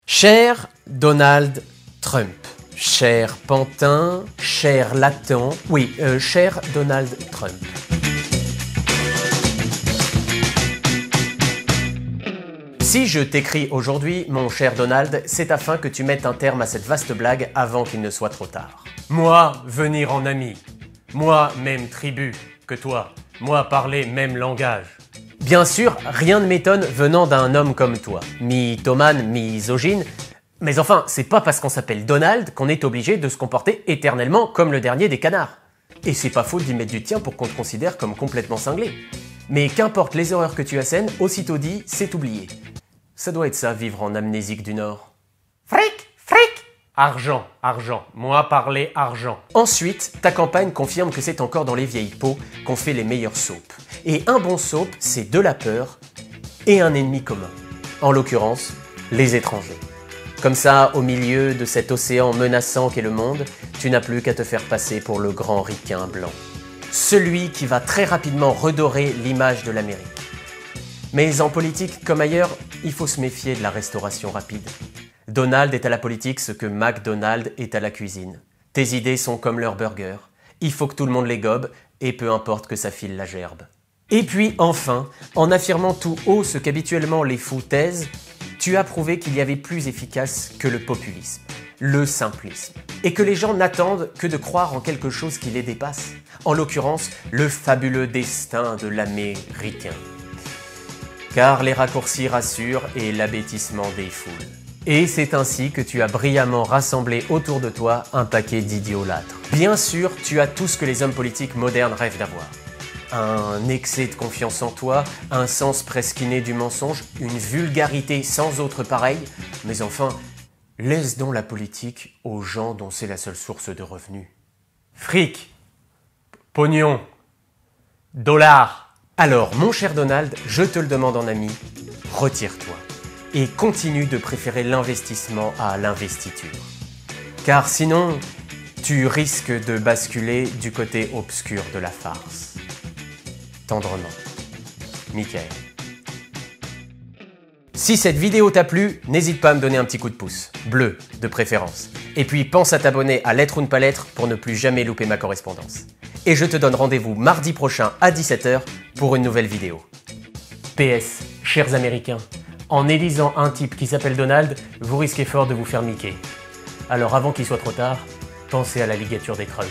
Cher Donald Trump, cher Pantin, cher Latin, cher Donald Trump. Si je t'écris aujourd'hui, mon cher Donald, c'est afin que tu mettes un terme à cette vaste blague avant qu'il ne soit trop tard. Moi, venir en ami. Moi, même tribu que toi. Moi, parler même langage. Bien sûr, rien ne m'étonne venant d'un homme comme toi. Mythomane, misogyne. Mais enfin, c'est pas parce qu'on s'appelle Donald qu'on est obligé de se comporter éternellement comme le dernier des canards. Et c'est pas faute d'y mettre du tien pour qu'on te considère comme complètement cinglé. Mais qu'importe les horreurs que tu assènes, aussitôt dit, c'est oublié. Ça doit être ça, vivre en amnésique du Nord. Fric, fric. Argent, argent. Moi parler argent. Ensuite, ta campagne confirme que c'est encore dans les vieilles peaux qu'on fait les meilleures soaps. Et un bon soap, c'est de la peur et un ennemi commun. En l'occurrence, les étrangers. Comme ça, au milieu de cet océan menaçant qu'est le monde, tu n'as plus qu'à te faire passer pour le grand ricain blanc. Celui qui va très rapidement redorer l'image de l'Amérique. Mais en politique comme ailleurs, il faut se méfier de la restauration rapide. Donald est à la politique ce que McDonald est à la cuisine. Tes idées sont comme leurs burgers. Il faut que tout le monde les gobe, et peu importe que ça file la gerbe. Et puis enfin, en affirmant tout haut ce qu'habituellement les fous taisent, tu as prouvé qu'il y avait plus efficace que le populisme, le simplisme, et que les gens n'attendent que de croire en quelque chose qui les dépasse, en l'occurrence le fabuleux destin de l'Américain. Car les raccourcis rassurent et l'abêtissement défoule. Et c'est ainsi que tu as brillamment rassemblé autour de toi un paquet d'idiots-lâtres. Bien sûr, tu as tout ce que les hommes politiques modernes rêvent d'avoir. Un excès de confiance en toi, un sens presque inné du mensonge, une vulgarité sans autre pareil, mais enfin, laisse donc la politique aux gens dont c'est la seule source de revenus. Fric, pognon, dollars. Alors, mon cher Donald, je te le demande en ami, retire-toi et continue de préférer l'investissement à l'investiture. Car sinon, tu risques de basculer du côté obscur de la farce. Tendrement, Michael. Si cette vidéo t'a plu, n'hésite pas à me donner un petit coup de pouce, bleu de préférence. Et puis pense à t'abonner à Lettre ou ne pas lettre pour ne plus jamais louper ma correspondance. Et je te donne rendez-vous mardi prochain à 17 h pour une nouvelle vidéo. PS, chers Américains, en élisant un type qui s'appelle Donald, vous risquez fort de vous faire miquer. Alors avant qu'il soit trop tard, pensez à la ligature des Trump.